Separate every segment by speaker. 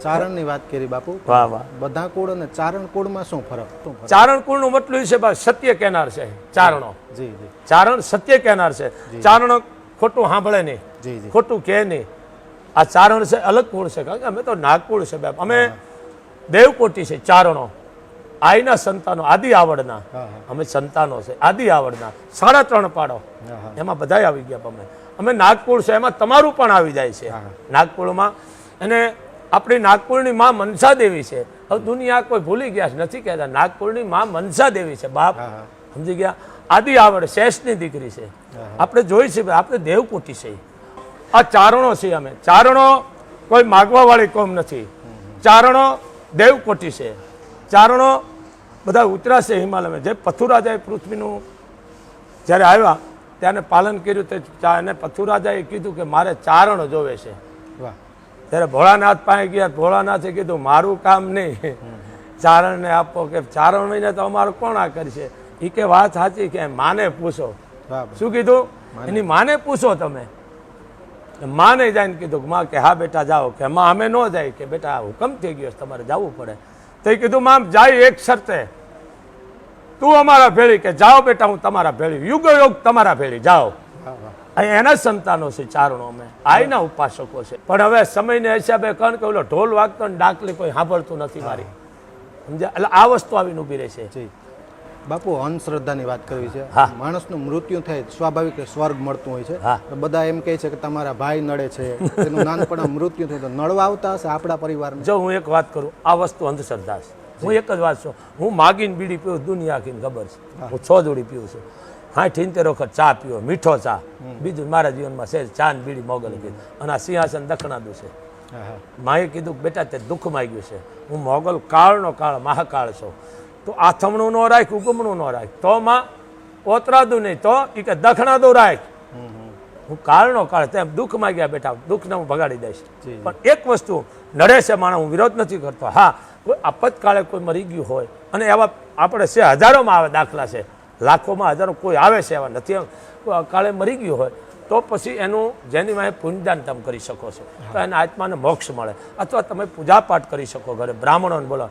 Speaker 1: ચારણની વાત કરી બાપુ.
Speaker 2: વાહ વાહ.
Speaker 1: બધા કુળ અને ચારણ કુળમાં શું ફરક?
Speaker 2: ચારણ કુળનું મતલબ છે ભાઈ સત્ય કહેનાર છે ચારણો.
Speaker 1: જી જી.
Speaker 2: ચારણ સત્ય કહેનાર છે. ચારણો ખોટું સાંભળે નહીં,
Speaker 1: જી જી.
Speaker 2: ખોટું કહે નહીં. આ ચારણ છે અલગ કુળ છે, કારણ કે અમે તો નાગકુળ છે બાપ. અમે દેવકોટી છે ચારણો, આઈના સંતાનો, આદિ આવડના. અમે સંતાનો છે આદિ આવડના, 3.5 પાડો એમાં બધા આવી ગયા. અમે નાગકુળ છે, એમાં તમારું પણ આવી જાય છે નાગકુળમાં. અને આપણી નાગકુળની માં મનસા દેવી છે. હવે દુનિયા કોઈ ભૂલી ગયા નથી કહેતા, નાગકુળની માં મનસા દેવી છે બાપ, સમજી ગયા. આદિ આવડ શેષની દીકરી છે. આપણે જોઈ છે, આપણે દેવકોટી છે. આ ચારણો છીએ અમે. ચારણો કોઈ માગવા વાળી કોમ નથી. ચારણો દેવકોટી છે. ચારણો બધા ઉતરાશે હિમાલયમાં. જે પથુરાજાએ પૃથ્વીનું જ્યારે આવ્યા ત્યારે પાલન કર્યું, તે એને પથુરાજાએ કીધું કે મારે ચારણ જોવે છે. ત્યારે ભોળાનાથ પાસે ગયા. ભોળાનાથે કીધું મારું કામ નહીં, ચારણને આપો. કે ચારણ મહિને તો અમારું કોણ આ કરશે? એ કે વાત સાચી, કે માને પૂછો. શું કીધું? એની માને પૂછો તમે. માને જઈને કીધું માં કે હા બેટા જાઓ. કે માં અમે ન જાય. કે બેટા હુકમ થઈ ગયો તમારે જવું પડે. તો કીધું માં જાય એક શરતે, તું અમારા ભેળી. કે જાઓ બેટા હું તમારા ભેળી, યુગ યુગ તમારા ભેળી જાઓ. એના સંતાનો છે ચારણો. અમે આઈના ઉપાસકો છે. પણ હવે સમયને હિસાબે કણ કે ઓલો ઢોલ વાગતો ને ડાકલી કોઈ સાંભળતું નથી મારી, સમજ્યા? એટલે આ વસ્તુ આવીને ઊભી રહે છે.
Speaker 1: બાપુ અંધશ્રદ્ધાની વાત કરવી છે. માણસનું મૃત્યુ થાય સ્વાભાવિક સ્વર્ગ મળતું હોય છે. બધા એમ કહે છે કે તમારા ભાઈ નડે છે, એનું નાનપણ મૃત્યુ થયું, તો નડવા આવતા હશે આપણા પરિવારને.
Speaker 2: જો હું એક વાત કરું, આ વસ્તુ અંધશ્રદ્ધા છે. હું એક જ વાત છું, હું માગીને બીડી પીવું દુનિયા આખીને ખબર છે. હું 6 જોડી પીવું છું. 60-70 વખત ચા પીવો, મીઠો ચા. બીજું મારા જીવનમાં છે ચા ને બીડી મોગલ કીધું. અને આ સિંહાસન દખણાદું છે. માએ કીધું બેટા તે દુઃખ માગ્યું છે, હું મોગલ કાળનો કાળ મહાકાળ છું, તો આથમણું ન રાખ, ઉગમણું ન રાખ. તો માં ઓતરાદું નહીં, તો એ કે દખણાદું રાખ. હું કાળનો કાળ, તેમ દુઃખ માગ્યા બેટા, દુઃખને હું ભગાડી દઈશ. પણ એક વસ્તુ નડે છે માણસ, હું વિરોધ નથી કરતો. હા, કોઈ આપતકાળે કોઈ મરી ગયું હોય, અને એવા આપણે છે હજારોમાં આવે દાખલા છે, લાખોમાં હજારો કોઈ આવે છે એવા નથી. કાળે મરી ગયું હોય તો પછી એનું જેની વાંહે પુણ્યદાન તમે કરી શકો છો, તો એના આત્માને મોક્ષ મળે. અથવા તમે પૂજાપાઠ કરી શકો ઘરે, બ્રાહ્મણોને બોલો.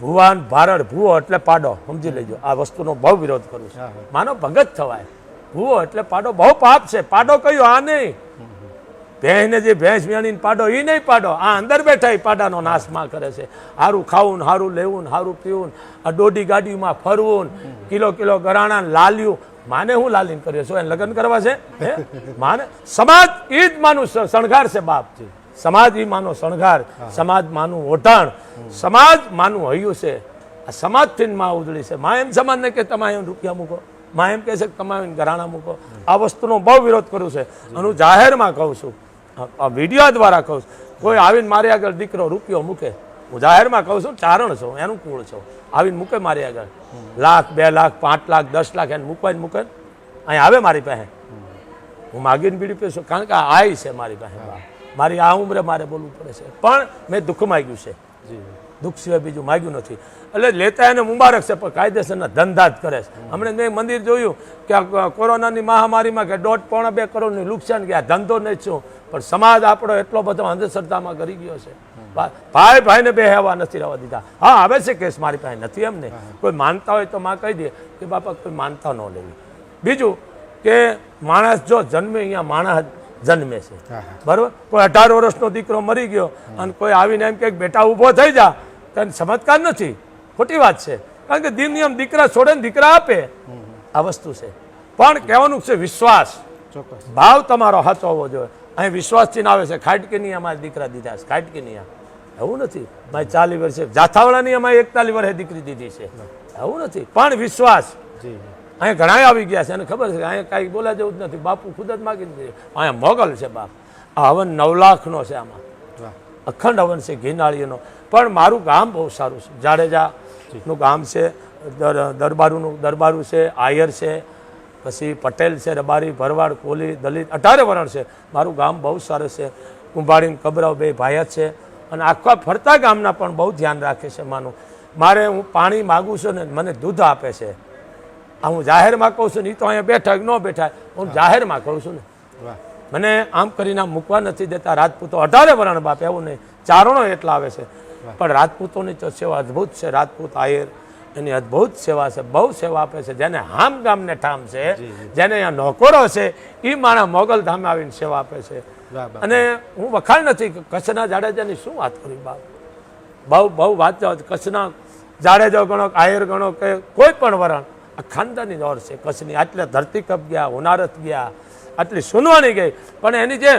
Speaker 2: ભુવાન ભારડ, ભૂવો એટલે પાડો, સમજી લેજો. આ વસ્તુનો બહુ વિરોધ કરું છું. માનો ભગત થવાય, ભૂવો એટલે પાડો બહુ પાપ છે. પાડો કયો? આ નહીં. ભેંસને જે ભેંસ વેણીને પાડો એ નહીં પાડો. આ અંદર બેઠા એ પાડાનો નાશમાં કરે છે. સારું ખાવું ને સારું લેવું ને સારું પીવું, આ દોડી ગાડીમાં ફરવું, કિલો કિલો ગરાણા લાલ્યું. માને હું લાલીને કર્યો છું? એને લગ્ન કરવા છે? માને સમાજ એ જ માનું શણગાર છે બાપ. સમાજ એ માનો શણગાર, સમાજ માનું ઓઢાણ, સમાજ માનું હૈયું છે. આ સમાજથી માં ઉજળી છે. માં એમ સમાજને કે તમે એમ રૂપિયા મૂકો, માં એમ કહે છે કે તમે ઘરાણા મૂકો. આ વસ્તુનો બહુ વિરોધ કરું છે. અને હું જાહેરમાં કહું છું, આ વિડીયો દ્વારા કહું છું, કોઈ આવીને મારી આગળ દીકરો રૂપિયો મૂકે, હું જાહેરમાં કહું છું, ચારણ છું, એનું કુળ છું, આવીને મૂકે મારી આગળ 1 લાખ 2 લાખ 5 લાખ 10 લાખ એને મૂકવાને મૂકે, અહીં આવે મારી પાસે, હું માગીને બીડી પીશું. કારણ કે આ છે મારી પાસે. મારી આ ઉંમરે મારે બોલવું પડે છે. પણ મેં દુઃખ માગ્યું છે, દુઃખ સિવાય બીજું માગ્યું નથી. એટલે લેતા એને મુબારક છે, પણ કાયદેસરના ધંધા જ કરે છે. હમણાં મેં મંદિર જોયું કે કોરોનાની મહામારીમાં કે 1.5-2 કરોડનું નુકસાન ગયા, ધંધો નહીં છું. પણ સમાજ આપણો એટલો બધો અંધશ્રદ્ધામાં કરી ગયો છે. ભાઈ ભાઈને બે હેવા નથી રહેવા દીધા. હા, આવે છે કેસ મારી પાસે, નથી એમ ને. કોઈ માનતા હોય તો માં કહી દે કે બાપા કોઈ માનતા ન લેવી. બીજું કે માણસ જો જન્મે, અહીંયા માણસ જન્મે છે, બરોબર. કોઈ 18 વર્ષનો દીકરો મરી ગયો અને કોઈ આવીને એમ કે બેટા ઊભો થઈ જા, તો ચમત્કાર નથી, ખોટી વાત છે. કારણ કે દિન નિયમ દીકરા છોડે ને દીકરા આપે, આ વસ્તુ છે. પણ કહેવાનું છે વિશ્વાસ, ભાવ તમારો સાચો હોવો જોઈએ. અહીં વિશ્વાસથી ના આવે છે. ખાટકીની અમારે દીકરા દીધા છે, ખાટકીની એવું નથી. મારે 40 વર્ષે જાથાવાળાની અમારે 41 વર્ષે દીકરી દીધી છે, એવું નથી. પણ વિશ્વાસ અહીંયા ઘણા આવી ગયા છે, અને ખબર છે અહીંયા કાંઈ બોલા જેવું જ નથી. બાપુ ખુદ જ માગીને દીધી. અહીંયા મોગલ છે બાપ. આ હવન 9 લાખનો છે, આમાં અખંડ હવન છે ઘીનાળીનો. પણ મારું ગામ બહુ સારું છે, જાડેજાનું ગામ છે, દરબારું છે, આયર છે, પછી પટેલ છે, રબારી, ભરવાડ, કોલી, દલિત, 18 વર્ણ છે. મારું ગામ બહુ સરસ છે. કુંભાડીને કબરાવ 2 ભાઈ છે. અને આખા ફરતા ગામના પણ બહુ ધ્યાન રાખે છે માનું. મારે હું પાણી માગું છું ને મને દૂધ આપે છે. આ હું જાહેરમાં કહું છું ને, એ તો અહીંયા બેઠા ન બેઠા, હું જાહેરમાં કહું છું ને. મને આમ કરીને મૂકવા નથી દેતા રાજપૂતો. 18 વર્ણ બાપ, એવું નહીં. ચારણો એટલા આવે છે. પણ રાજપૂતોની તો સેવા અદ્ભુત છે. રાજપૂત આયર એની અદ્ભુત સેવા છે, બહુ સેવા આપે છે. જેને હામ ગામને ઠામ છે, જેને અહીંયા નોકરો છે, એ માણા મોગલ ધામે આવીને સેવા આપે છે. અને હું વખાણ નથી, કચ્છના જાડેજાની શું વાત કરી બાપ, બહુ વાત જાઓ. કચ્છના જાડેજો ગણો, આયર ગણો કે કોઈ પણ વરણ, આ ખાનદાની દોર છે કચ્છની. આટલે ધરતી કપ ગયા, હોનારત ગયા, આટલી સુનવાણી ગઈ, પણ એની જે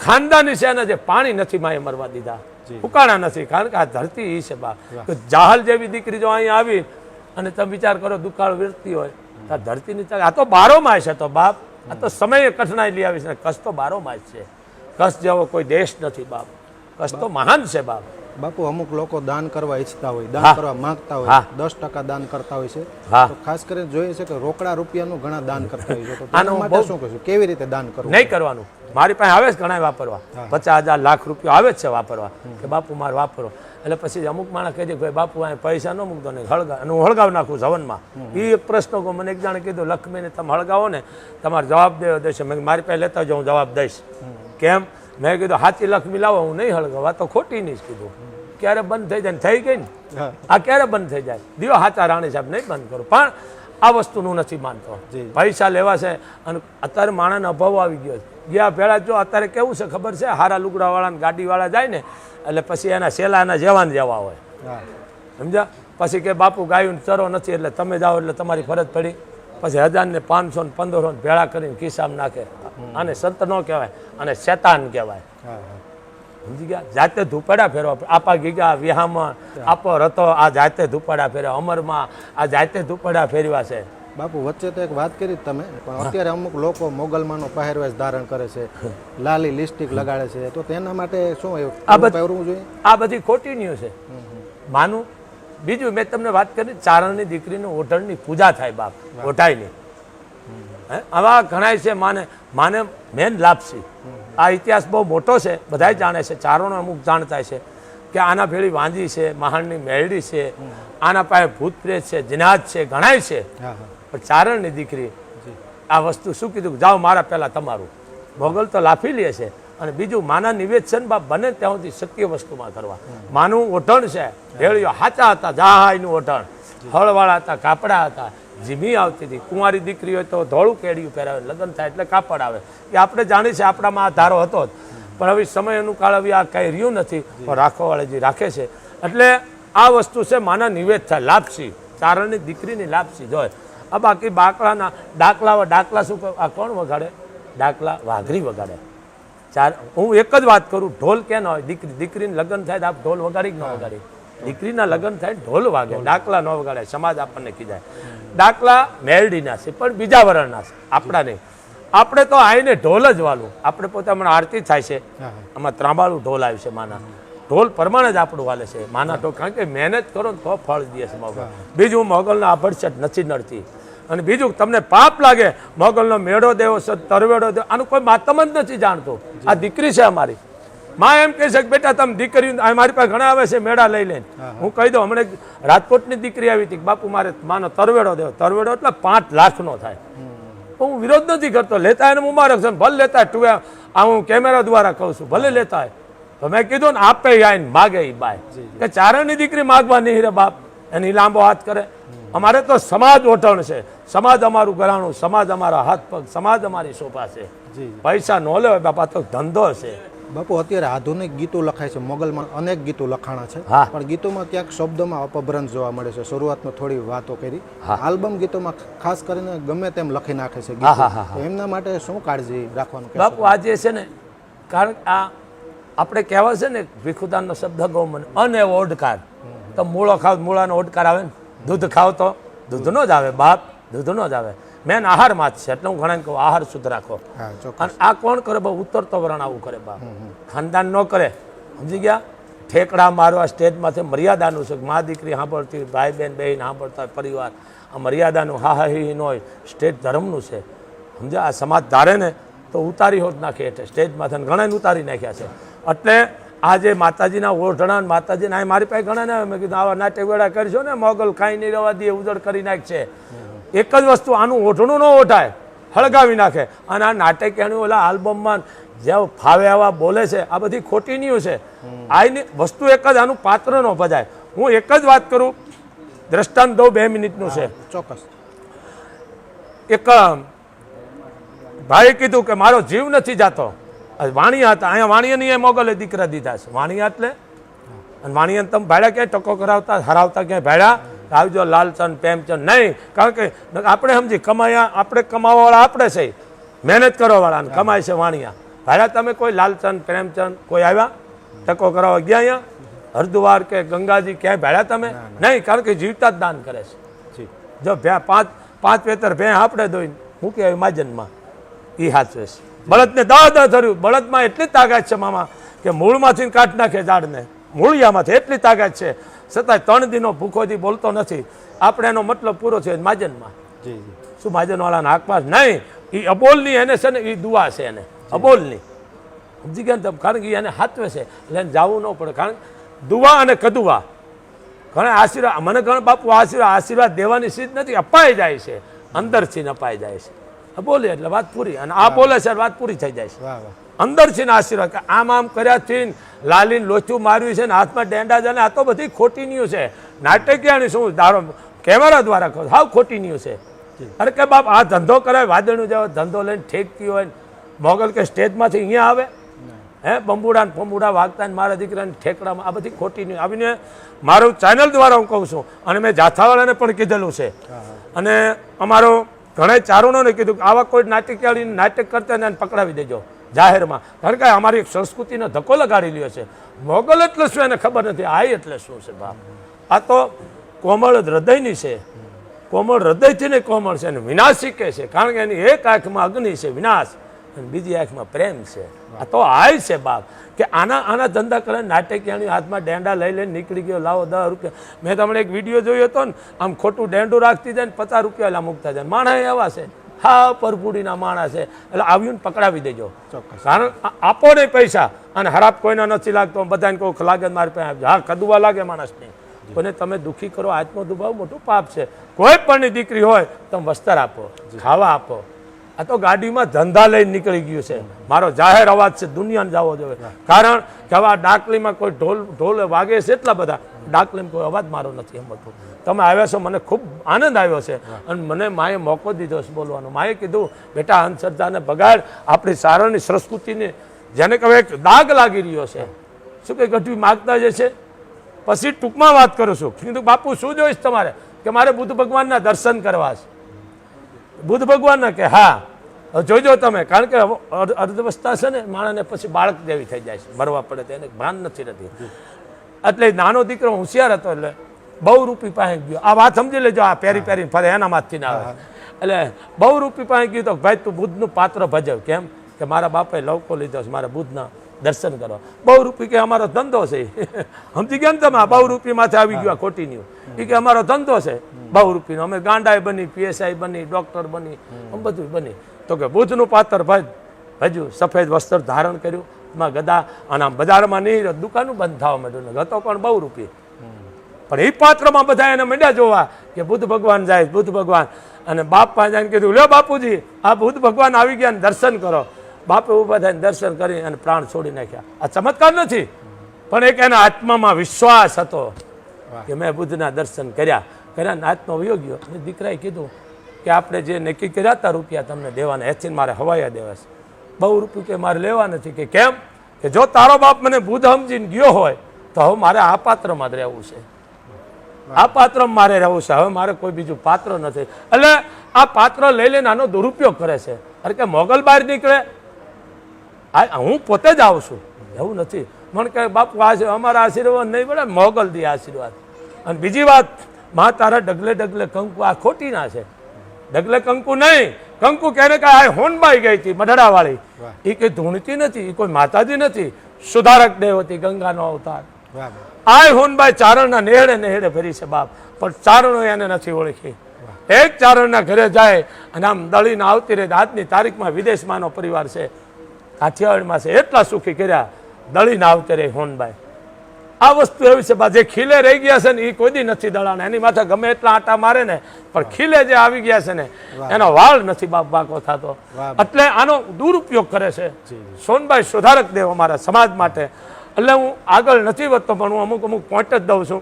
Speaker 2: ખાનદાની છે એને જે પાણી નથી માએ મરવા દીધા, ઉકાળા નથી. કારણ કે આ ધરતી એ છે બા. જાહલ જેવી દીકરી જો અહીંયા આવી અને તમે વિચાર કરો દુકાળ વીરતી હોય તો આ ધરતીની આ તો બારો માસ છે. તો બાપ આ તો સમયે કઠણાઈ લઈ આવી છે. કચ્છ તો બારો માસ છે. કચ્છ જેવો કોઈ દેશ નથી બાપ. કચ્છ તો મહાન છે બાપ.
Speaker 1: બાપુ અમુક લોકો દાન કરવા ઈચ્છતા હોય, દાન કરવા માંગતા હોય, 10% દાન કરતા હોય છે. તો ખાસ કરીને જોઈએ છે કે રોકડા રૂપિયાનું ઘણા દાન કરતા હોય છે. તો આના માટે શું કહેશું, કેવી રીતે દાન કરવું?
Speaker 2: નહીં કરવાનું. મારી પાસે આવે છે ઘણા વાપરવા, 50,000 લાખ રૂપિયા આવે જ છે વાપરવા, કે બાપુ મારે વાપરો. એટલે પછી અમુક માણસ કહે છે ભાઈ બાપુ આ પૈસા ન મૂકતો ને હળગાવ, અને હું હળગાવ નાખું જવનમાં. એ એક પ્રશ્ન કહું, મને એક જાણે કીધું લક્ષ્મીને તમે હળગાવો ને તમારે જવાબ દેશે. મેં મારી પાસે લેતા જાઉં, જવાબ દઈશ. કેમ? મેં કીધું હાથી લક્ષ્મી લાવો, હું નહીં હળગાવા, તો ખોટી નહીં જ કીધું. ક્યારે બંધ થઈ જાય? થઈ ગઈ ને આ ક્યારે બંધ થઈ જાય? દિયો હાચા રાણી સાહેબ નહીં બંધ કરું. પણ આ વસ્તુનું નથી માનતો. પૈસા લેવા છે અને અત્યારે માણસને અભાવ આવી ગયો છે. ગયા ભેળા જો અત્યારે કેવું છે ખબર છે, હારા લુગડાવાળા ગાડીવાળા જાય ને એટલે પછી એના સેલાના જેવાન જેવા હોય, સમજ્યા? પછી કે બાપુ ગાયું ચરો નથી એટલે તમે જાઓ એટલે તમારી ફરજ પડી. પછી 1000 ને 500 ને 1500 ભેળા કરીને ખિસ્સામાં નાખે. આને સંત ન કહેવાય, અને શેતાન કહેવાય. સમજી ગયા? જાતે ધૂપાડા ફેરવા. આપા ગીગા વિહામાં આપો રતો આ જાતે ધૂપાડા ફેરવા. અમરમાં આ જાતે ધૂપાડા ફેરવા છે.
Speaker 1: બાપુ વચ્ચે તો એક વાત કરી તમે, પણ અત્યારે અમુક લોકો મોગલમાંનો પહેરવેશ ધારણ કરે છે, લાલી લિપસ્ટિક લગાડે છે, તો તેના માટે શું પહેરવું જોઈએ?
Speaker 2: આ બધી ખોટી ન્યૂઝ છે માનું. બીજું મેં તમને વાત કરી, ચારણની દીકરીનું ઓઢણની પૂજા થાય બાપ, ઓઢાયની. આવા ઘણા છે માને મેન લાપસી. આ ઇતિહાસ બહુ મોટો છે, બધા જાણે છે, ચારણો અમુક જાણતા છે કે આના ભેળી વાંજી છે, મહાણની મેરડી છે, આના પાસે ભૂત પ્રેત છે, જિનાદ છે, ઘણાય છે. પણ ચારણની દીકરી આ વસ્તુ શું કીધું, જાઓ મારા પહેલા તમારું. મોગલ તો લાફી લે છે. અને બીજું માના નિવેદન બાપ બને ત્યાં સુધી સત્ય વસ્તુમાં કરવા. માનું ઓઢણ છે, ભેળીઓ હાચા હતા, જહાઈનું ઓઢણ, હળવાળા હતા, કાપડા હતા, જીમી આવતી હતી. કુંવારી દીકરી હોય તો ધોળું કેડિયું પહેરાવે, લગ્ન થાય એટલે કાપડ આવે. એ આપણે જાણીએ છીએ, આપણામાં આ ધારો હતો જ. પણ હવે સમય અનુકાળ હવે આ કંઈ રહ્યું નથી, પણ રાખવાવાળા જે રાખે છે. એટલે આ વસ્તુ છે માના નિવેદ થાય, લાપસી, ચારણની દીકરીની લાપસી જ હોય. આ બાકી બાકલાના ડાકલા શું આ કોણ વગાડે? ડાકલા વાઘરી વગાડે. હું એક જ વાત કરું, ઢોલ ક્યાં ના હોય? દીકરીને લગ્ન થાય તો આપ ઢોલ વગાડી કે ન વગાડી? દીકરીના લગ્ન થાય ઢોલ વાગે, ડાકલા ન વગાડે. સમાજ આપણને કીધાય ડાકલા મેરડીના છે, પણ બીજા વરણના છે, આપણા નહીં. આપણે તો આવીને ઢોલ જ વાલું. આપણે પોતે હમણાં આરતી થાય છે, આમાં ત્રાંબાળું ઢોલ આવ્યું છે માના. ઢોલ પ્રમાણે જ આપણું વાલે છે માના ઢોલ, કારણ કે મહેનત કરો તો ફળ દે છે મોગલ. બીજું મોગલના આભડછટ નથી નડતી. અને બીજું તમને પાપ લાગે, મોગલનો મેળો દેવો છે, તરવેડો દેવો, આનું કોઈ માતમ જ નથી જાણતો. આ દીકરી છે અમારી. માં એમ કહે છે કે બેટા તમે દીકરી, મારી પાસે ઘણા આવે છે મેળા લઈ લઈને. હું કહી દઉં, હમણાં રાજકોટની દીકરી આવી હતી, બાપુ મારે માનો તરવેડો દેવો. તરવેડો એટલે 5 લાખનો થાય. હું વિરોધ નથી કરતો, લેતા એને મુબારક છે, ભલે લેતા. આ હું કેમેરા દ્વારા કહું છું, ભલે લેતા હોય. તો મેં કીધું ને, આપે આવીને માગે એ બાય, કે ચારણની દીકરી માગવા નહીં રે બાપ, એની લાંબો હાથ કરે. અમારે તો સમાજ ઓઠણ છે, સમાજ અમારું ઘરાણું, સમાજ અમારા હાથ પગ, સમાજ અમારી શોભા છે. પૈસા ન લે બાપા, તો ધંધો છે.
Speaker 1: બાપુ અત્યારે આધુનિક ગીતો લખાય છે, મોગલમાં અનેક ગીતો લખાણા છે, પણ ગીતોમાં ક્યાંક શબ્દોમાં અપભ્રંશ જોવા મળે છે. શરૂઆતમાં થોડી વાતો કરી, આલ્બમ ગીતોમાં ખાસ કરીને ગમે તેમ લખી નાખે છે ગીતો. એમના માટે શું કાળજી રાખવાનું?
Speaker 2: બાપુ આજે છે ને, કારણ આ આપણે કહેવા છે ને ભીખુદાનનો શબ્દ ગૌમન, અને ઓડકાર તો મૂળો ખાવ, મૂળાનો ઓડકાર આવે ને. દૂધ ખાવ તો દૂધનો જ આવે બાપ, દૂધનો જ આવે. મેન આહારમાં જ છે, એટલે હું ઘણા કહું આહાર શુદ્ધ રાખો. અને આ કોણ કરે? બહુ ઉતરતો વરણ આવું કરે બાપ, ખાનદાન ન કરે. સમજી ગયા? ઠેકડા મારવા સ્ટેજમાંથી મર્યાદાનું છે. મા દીકરી સાંભળતી, ભાઈ બહેન બહેન સાંભળતા હોય, પરિવાર. આ મર્યાદાનું હાહી ન હોય, સ્ટેજ ધર્મનું છે. સમજ્યા? આ સમાજ ધારે ને તો ઉતારી હોત નાખે, એટલે સ્ટેજમાંથી ઘણા ઉતારી નાખ્યા છે. એટલે આ જે માતાજીના ઓઢણા, માતાજીના મારી પાસે ઘણા ને મેં કીધું આવા નાટ્ય વેળા કરશો ને, મોગલ ખાઈ નહીં રહેવા દે, ઉજળ કરી નાખશે. એક જ વસ્તુ, આનું ઓઢણું ન ઓઢાય, હળગાવી નાખે. અને આ નાટક એનું ઓલા આલ્બમમાં જ્યાં ફાવે આવા બોલે છે આ બધી ખોટી ન્યૂઝ છે. આની વસ્તુ એક જ, આનું પાત્ર ન ભજાય. હું એક જ વાત કરું, દ્રષ્ટાંત દઉં, 2 મિનિટનું છે.
Speaker 1: ચોક્કસ.
Speaker 2: એક ભાઈએ કીધું કે મારો જીવ નથી જાતો. વાણિયા હતા, અહીંયા વાણિયાની એ મોગલે દીકરા દીધા છે. વાણિયા એટલે અને વાણિયા તમે ભાડ્યા ક્યાંય ટકો કરાવતા હરાવતા ક્યાંય ભાડ્યા આવજો લાલચંદ પ્રેમચંદ નહીં. કારણ કે આપણે સમજી કમાયા, આપણે કમાવાવાળા આપણે છે, મહેનત કરવાવાળા કમાય છે વાણિયા. ભાડ્યા તમે કોઈ લાલચંદ પ્રેમચંદ કોઈ આવ્યા ટકો કરાવવા ગયા અહીંયા હરિદ્વાર કે ગંગાજી ક્યાંય ભાડ્યા તમે નહીં. કારણ કે જીવતા જ દાન કરે છે. જો પાંચ વેતર ભેં આપણે દોઈને મૂકી આવી માજનમાં, એ હાચવે છે. બળદને દહ ધર્યું. બળદમાં એટલી તાકાત છે મામા કે મૂળમાંથી કાઢ નાખે ઝાડને, મૂળિયામાંથી એટલી તાકાત છે, છતાંય 3 દિનો ભૂખોથી બોલતો નથી. આપણે એનો મતલબ પૂરો છે માજનમાં. શું માજનવાળાના હાકમાં નહીં, એ અબોલની એને છે ને, એ દુઆ છે એને અબોલની. સમજી ગયા ને તમે? કારણ કે એને હાથવે છે એટલે એને જવું ન પડે. કારણ દુઆ અને કદુઆ ઘણા આશીર્વાદ, મને ઘણા બાપુ આશીર્વાદ દેવાની સીધ નથી, અપાઈ જાય છે, અંદરથી અપાઈ જાય છે. બોલે એટલે વાત પૂરી, અને આ બોલે છે વાત પૂરી થઈ જાય છે અંદરથી આશીર્વાદ. આમ કર્યાથી લાલીને લોચું માર્યું છે ને હાથમાં ડેંડા છે ને, આ તો બધી ખોટી ન્યૂઝ છે. નાટકીયાની શું ધારો કેમેરા દ્વારા કહો, હાવ ખોટી ન્યૂઝ છે. અરે કે બાપ આ ધંધો કરાય, વાદળનું જેવો ધંધો લઈને ઠેકતી હોય મોગલ કે સ્ટેજમાંથી અહીંયા આવે હે બંબુડા ને ફંબુડા વાગતા ને મારા દીકરાને ઠેકડામાં, આ બધી ખોટી ન્યૂઝ આવીને મારું ચેનલ દ્વારા હું કહું છું. અને મેં જાથાવાળાને પણ કીધેલું છે, અને અમારો ઘણા ચારણોને કીધું કે આવા કોઈ નાટકીયાળી નાટક કરતા ને પકડાવી દેજો જાહેરમાં. કારણ કે અમારી એક સંસ્કૃતિનો ધક્કો લગાડી લ્યો છે. મોગલ એટલે શું એને ખબર નથી, આ એટલે શું છે બાપ. આ તો કોમળ હૃદયની છે, કોમળ હૃદયથી ને કોમળ છે, અને વિનાશી કે છે. કારણ કે એની એક આંખમાં અગ્નિ છે વિનાશ, અને બીજી આંખમાં પ્રેમ છે. આ તો આય છે બાપ કે આના ધંધા કરે. નાટકીયાની હાથમાં ડેંડા લઈ લઈને નીકળી ગયો, લાવો 10 રૂપિયા. મેં તમને એક વિડીયો જોયો હતો ને, આમ ખોટું ડેંડું રાખતી જાય ને 50 રૂપિયા એલા મૂકતા જાય. માણસ એવા છે, હા પરપુડીના માણસ છે, એટલે આવ્યું ને પકડાવી દેજો. કારણ આપો નહીં પૈસા, અને હરાપ કોઈને નથી લાગતો, બધાને કહું લાગે મારી પાસે આપજો. હા કદુવા લાગે માણસને, કોઈને તમે દુઃખી કરો, આત્મ દુભાવ મોટું પાપ છે. કોઈ પણની દીકરી હોય તમે વસ્ત્ર આપો, ખાવા આપો. આ તો ગાડીમાં ધંધા લઈને નીકળી ગયું છે. મારો જાહેર અવાજ છે, દુનિયાને જવો જોઈએ. કારણ કે હવે આ ડાકલીમાં કોઈ ઢોલ વાગે છે, એટલા બધા ડાકલીમાં કોઈ અવાજ મારો નથી સમજતો. તમે આવ્યા છો, મને ખૂબ આનંદ આવ્યો છે, અને મને માએ મોકો દીધો છે બોલવાનો. માએ કીધું બેટા અંધશ્રદ્ધાને બગાડ, આપણી સારણની સંસ્કૃતિને જેને કહે એક દાગ લાગી રહ્યો છે. શું કે ગઢવી માગતા જે છે. પછી ટૂંકમાં વાત કરું છું. કીધું બાપુ શું જોઈશ તમારે? કે મારે બુદ્ધ ભગવાનના દર્શન કરવા છે. બુદ્ધ ભગવાનના કે હા જોઈજો તમે. કારણ કે અર્ધવસ્થા છે ને માણસને પછી બાળક જેવી થઈ જાય છે, મરવા પડે તો એને ભાન નથી રહેતી. એટલે નાનો દીકરો હોશિયાર હતો, એટલે બહુ રૂપી પાસે ગયો. આ વાત સમજી લેજો, આ પહેરી પહેરીને ફરે એના માંથી ના આવે. એટલે બહુ રૂપી પાસે ગયું તો ભાઈ તું બુદ્ધનું પાત્ર ભજવ. કેમ કે મારા બાપાએ લવકો લીધો છે, મારા બુદ્ધના દર્શન કરવા. બહુ રૂપી કે અમારો ધંધો છે. સમજી ગયા ને તમે? બહુ રૂપી માથે આવી ગયો ખોટી ન્યૂ. એ કે અમારો ધંધો છે બહુ રૂપીનો, અમે ગાંડાએ બની, PSI બની, ડોક્ટર બની, બધું બની. તો કે બુદ્ધનું પાત્ર ભજ્યું, સફેદ વસ્ત્ર ધારણ કર્યું, એમાં ગદા, અને આમ બજારમાં નહીં દુકાનું બંધ થવા માંડ્યું. ગતો પણ બહુ રૂપી, પણ એ પાત્રમાં બધા એને માંડ્યા જોવા કે બુદ્ધ ભગવાન જાય, બુદ્ધ ભગવાન. અને બાપ પાસે જઈને કીધું લ્યો બાપુજી આ બુદ્ધ ભગવાન આવી ગયા ને દર્શન કરો. બાપે ઉભા થઈને દર્શન કરી અને પ્રાણ છોડી નાખ્યા. આ ચમત્કાર નથી, પણ એક એના આત્મામાં વિશ્વાસ હતો કે મેં બુદ્ધના દર્શન કર્યા. આત્મા વયો ગયો. દીકરાએ કીધું કે આપણે જે નક્કી કર્યા હતા રૂપિયા તમને દેવાના, એથી મારે હવાયા દેવા છે. બહુ રૂપિયા કે મારે લેવા નથી. કે કેમ? કે જો તારો બાપ મને બુદ્ધ સમજીને ગયો હોય તો હવે મારે આ પાત્રમાં જ રહેવું છે, આ પાત્રમાં મારે રહેવું છે. હવે મારે કોઈ બીજું પાત્ર નથી. એટલે આ પાત્ર લઈ લઈને આનો દુરુપયોગ કરે છે. અરે કે મોગલ બહાર નીકળે, હું પોતે જ આવું છું એવું નથી. મને કહે બાપુ અમારા આશીર્વાદ નહીં પડે, મોગલ દી આશીર્વાદ. અને બીજી વાત, માં તારા ડગલે ડગલે કંકુ, આ ખોટી ના છે. ડગલે કંકુ નહીં, કંકુ કહે કે આ હોનબાઈ ગઈ હતી મઢડાવાળી. એ કઈ ધૂણતી નથી, એ કોઈ માતાજી નથી, સુધારક દેવ હતી, ગંગાનો અવતાર. આ હોનબાઈ ચારણના નેહડે નેહડે ભરી છે બાપ, પણ ચારણો એને નથી ઓળખી. એક ચારણના ઘરે જાય અને આમ દળીને આવતી રહે. આજની તારીખમાં વિદેશમાંનો પરિવાર છે, કાઠિયાવાડમાં છે, એટલા સુખી કર્યા, દળીને આવતી રહે હોનબાઈ. આ વસ્તુ એવી છે બા, જે ખીલે રહી ગયા છે ને એ કોઈ દી નથી દળાના. એની માથે ગમે એટલા આટા મારે ને પણ ખીલે જે આવી ગયા છે ને એનો વાળ નથી બાપ બાકો થતો. એટલે આનો દુરુપયોગ કરે છે સોનભાઈ સુધારક દેવ અમારા સમાજ માટે. એટલે હું આગળ નથી વધતો પણ હું અમુક પોઈન્ટ જ દઉં છું.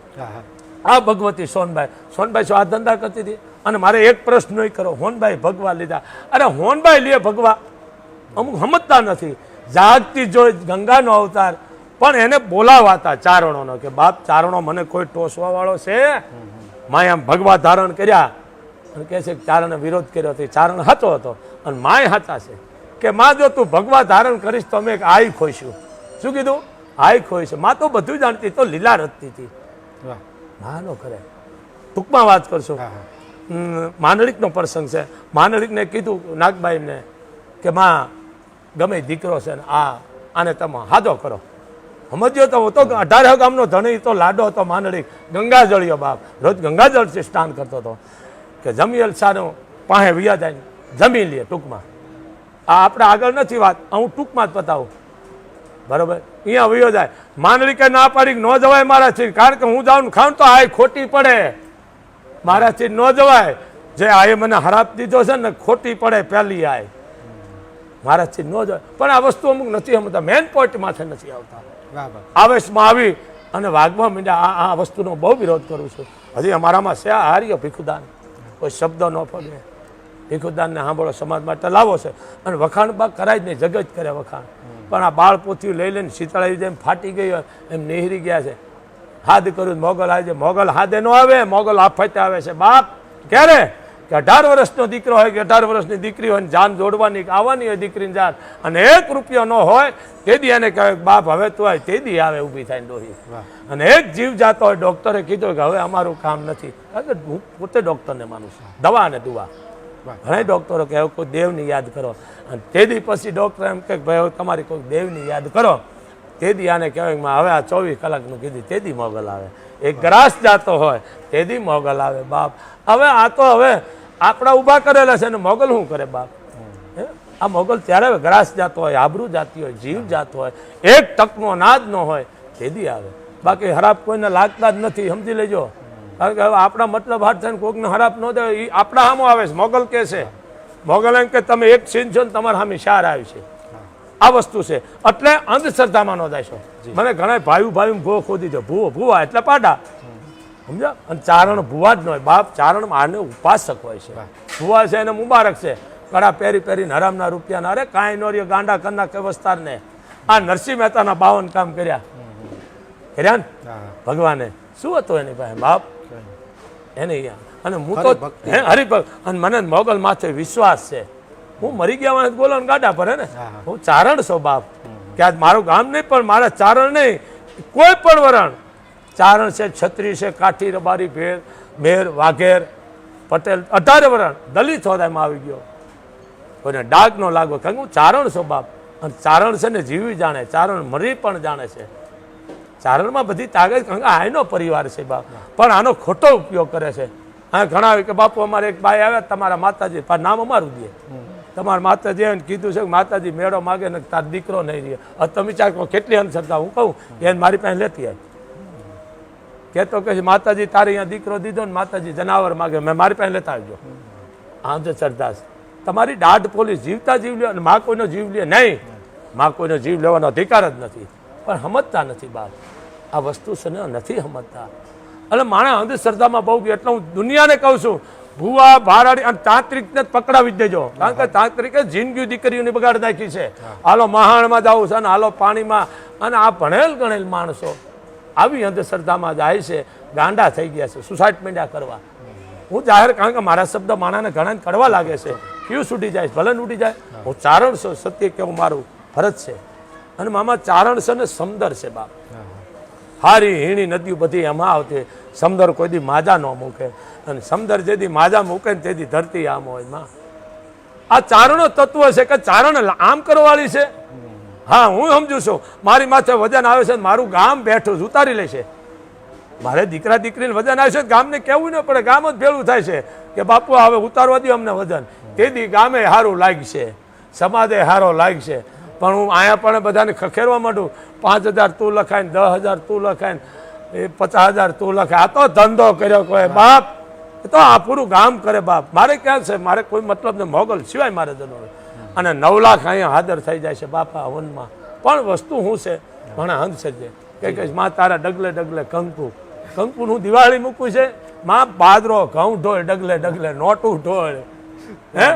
Speaker 2: આ ભગવતી સોનભાઈ શું આ ધંધા કરતી હતી? અને મારે એક પ્રશ્ન નહીં કરો, હોનભાઈ ભગવા લીધા. અરે હોનભાઈ લે ભગવા, અમુક સમજતા નથી. જાગતી જોઈ ગંગાનો અવતાર, પણ એને બોલાવાતા ચારણોનો કે બાપ ચારણો મને કોઈ ટોસવા વાળો છે? માય આમ ભગવા ધારણ કર્યા અને કહે છે કે ચારણે વિરોધ કર્યો હતો, ચારણ સાચો હતો અને માય સાચા છે કે માં જો તું ભગવા ધારણ કરીશ તો અમે એક આઈ ખોઈશું. શું કીધું? આઈ ખોઈશ. માં તો બધું જાણતી, તો લીલા રચતી હતી. ના નો કરે. ટૂંકમાં વાત કરશો. માંડળીકનો પ્રસંગ છે. માંડળીકને કીધું નાગબાઈને કે માં ગમે દીકરો છે ને આને તમે હાજો કરો. સમજ્યો તો હું તો 18 ગામનો ધણી તો લાડો હતો માંડળીક. ગંગાજળિયો બાપ, રોજ ગંગાજળથી સ્નાન કરતો હતો કે જમીએલ સારું પાસે વિયા જાય જમી લે. ટૂંકમાં આ આપણે આગળ નથી વાત, હું ટૂંકમાં જ બતાવું. બરોબર, અહીંયા વયો જાય. માંડળીકે ના પાડી ન જવાય મારાથી, કારણ કે હું જાઉં ખાઉં તો આ ખોટી પડે, મારાથી ન જવાય. જે આ મને હરાપ દીધો છે ને ખોટી પડે પહેલી આય, મારાથી ન જવાય. પણ આ વસ્તુ અમુક નથી સમજતા, મેન પોઈન્ટ માથે નથી આવતા. આવેશમાં આવી અને વાગવા માંડ્યા. આ વસ્તુનો બહુ વિરોધ કરું છું. હજી અમારામાં છે હાર્યો ભીખુદાન, કોઈ શબ્દ ન ફગે. ભીખુદાનને સાંભળો, સમાજ માટે લાવો છે અને વખાણ બા કરાય જ નહીં, જગત કરે વખાણ. પણ આ બાળ પોથી લઈ લઈને શીતળાવી જેમ ફાટી ગઈ હોય એમ નેહરી ગયા છે. હાદ કર્યું મોગલ આવે છે, મોગલ હાદે ન આવે, મોગલ આફતે આવે છે. બાપ ક્યારે કે 18 વર્ષનો દીકરો હોય કે 18 વર્ષની દીકરી હોય, જાન જોડવાની આવવાની હોય દીકરીની જાન, અને 1 રૂપિયો ન હોય તેદી એને કહેવાય બાપ હવે તું આવે, તેદી આવે ઊભી થાય ડોહી. અને એક જીવ જાતો હોય, ડોક્ટરે કીધું કે હવે અમારું કામ નથી. કારણ કે હું પોતે ડોક્ટરને માનું છું, દવા અને દુવા. ઘણા ડોક્ટરો કે હવે કોઈ દેવની યાદ કરો, અને તેદી પછી ડોક્ટર એમ કે ભાઈ હવે તમારી કોઈ દેવની યાદ કરો. તેદી આને કહેવાય હવે આ 24 કલાકનું કીધી તેદી મોગલ આવે. એક ગ્રાસ જાતો હોય તેદી મોગલ આવે. બાપ હવે આ તો હવે આપણા ઊભા કરેલા છે ને મોગલ શું કરે બાપ? આ મોગલ ત્યારે ગ્રાસ જાતો હોય, આબરૂ જાતી હોય, જીવ જાતો હોય, એક ટકનો નાદ ન હોય તેદી આવે. બાકી હરાપ કોઈને લાગતા જ નથી, સમજી લેજો. કારણ કે હવે આપણા મતલબ હાથ છે ને કોઈકને હરાપ ન દે એ આપણા સામો આવે છે. મોગલ કે છે, મોગલ એમ કે તમે એક સીન છો ને તમારા સામે શાર આવી છે. આ વસ્તુ છે. એટલે અંધશ્રદ્ધામાં ન જાય. મને ઘણા ભાઈ ભૂવો ખોદી દો, ભૂવા એટલે પાડા, સમજ્યા? અને ચારણ ભૂવા જ ન હોય બાપ, ચારણ આને ઉપાસક હોય છે. ભૂવા છે એને મુબારક છે, કડા પહેરીને હરામના રૂપિયાના. અરે કાંઈ નો રહ્યો ગાંડા કરના કે વસ્તારને. આ નરસિંહ મહેતાના 52 કામ કર્યા ને ભગવાને. શું હતું એની પાસે બાપ? એને અને હું તો હરિભક્ત, અને મને મોગલ માથે વિશ્વાસ છે. હું મરી ગયા બોલો ને ગાડા ભરે ને. હું ચારણ છું બાપ, કે આજ મારું ગામ નહીં પણ મારા ચારણ નહીં, કોઈ પણ વરણ ચારણ છે, છત્રી છે, કાઠી, રબારી, ભેર, મેર, વાઘેર, પટેલ, 18 વરણ. દલિત હોદામાં આવી ગયો, કોઈને ડાઘ ન લાગો, કારણ કે હું ચારણ છું બાપ. અને ચારણ છે ને જીવી જાણે, ચારણ મરી પણ જાણે છે. ચારણમાં બધી તાકાત, કારણ કે આનો પરિવાર છે બાપ, પણ આનો ખોટો ઉપયોગ કરે છે. હા ઘણા કે બાપુ અમારે એક ભાઈ આવ્યા, તમારા માતાજી નામ અમારું દે, તમારા માતાજી એને કીધું છે કે માતાજી મેળો માગે ને તાર દીકરો નહીં રહે. હવે તમે ચાર કેટલી અંધશ્રદ્ધા. હું કહું એને મારી પાસે લેતી આવી, કહેતો કે માતાજી તારે અહીંયા દીકરો દીધો ને માતાજી જનાવર માગે, મેં મારી પાસે લેતા આવજો. અંધશ્રદ્ધા તમારી દાઢ પોલીસ જીવતા જીવ લે, અને માં કોઈનો જીવ લે નહીં. માં કોઈનો જીવ લેવાનો અધિકાર જ નથી, પણ સમજતા નથી બાપ. આ વસ્તુ છે ને નથી સમજતા. એટલે માણસ અંધશ્રદ્ધામાં બહુ ગયો. એટલે હું દુનિયાને કહું છું ભૂવા ભારાડી અને તાંત્રિકને પકડાવી જ દેજો, કારણ કે તાંત્રિકે જિંદગી દીકરીઓની બગાડ નાખી છે. હાલો મહાણમાં જવું છે ને હાલો પાણીમાં. અને આ ભણેલ ગણેલ માણસો આવી અંધશ્રદ્ધામાં જાય છે, ગાંડા થઈ ગયા છે, સુસાઇડ મીંડા કરવા. હું જાહેર, કારણ કે મારા શબ્દ માણાને ઘણા કડવા લાગે છે. ક્યું છૂટી જાય ભલે ઉડી જાય. હું ચારણ છું, સત્ય કેવું મારું ફરજ છે. અને મામા ચારણ છે ને સમદર છે બાપ. હારી હીણી નદીઓ બધી એમાં આવતી. સમદર કોઈ દી માજા ન મૂકે, અને સમદર જેથી માજા મૂકે ને તેથી ધરતી આમ હોય માં. આ ચારણો તત્વ છે કે ચારણ આમ કરવાવાળી છે. હા હું સમજુ છું, મારી માથે વજન આવે છે, મારું ગામ બેઠું જ ઉતારી લે છે. મારે દીકરા દીકરીને વજન આવે છે, ગામને કહેવું ન પડે, ગામ જ ભેળું થાય છે કે બાપુ હવે ઉતારવા દો અમને વજન. તેથી ગામે સારું લાગશે, સમાજે સારો લાગશે. પણ હું અહીંયા પણ બધાને ખખેરવા માંડું 5,000 તું લખાય ને 10,000 તું લખાય ને એ 50,000 તું લખાય. આ તો ધંધો કર્યો કોઈ બાપ, એ તો આ પૂરું ગામ કરે બાપ. મારે ક્યાં છે, મારે કોઈ મતલબ ને મોગલ સિવાય મારે જનોર. અને 9 લાખ અહીંયા હાજર થઈ જાય છે બાપા હવનમાં. પણ વસ્તુ શું છે, ઘણા હંસ છે કે માં તારા ડગલે ડગલે કંકુ, કંકુનું દિવાળી મૂકવું છે, માં બાદરો ઘઉં ઢોળ ડગલે ડગલે નોટું ઢોળ. હે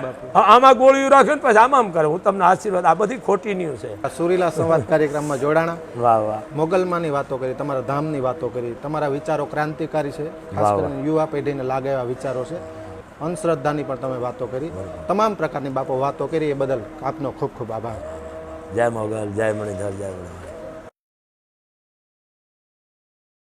Speaker 2: આમાં ગોળીઓ રાખે ને પછી આમ કરે. હું તમને આશીર્વાદ, આ બધી ખોટી ન્યૂઝ છે.
Speaker 1: સુરીલા સંવાદ કાર્યક્રમમાં જોડાણા,
Speaker 2: વાહ વાહ.
Speaker 1: મોગલમાની વાતો કરી, તમારા ધામની વાતો કરી, તમારા વિચારો ક્રાંતિકારી છે, ખાસ કરીને યુવા પેઢીને લાગે એવા વિચારો છે. અંધશ્રદ્ધાની પણ તમે વાતો કરી, તમામ પ્રકારની બાપો વાતો કરી, એ બદલ આપનો ખૂબ ખૂબ આભાર.
Speaker 2: જય મોગલ, જય મણિધર, જય મણિધર.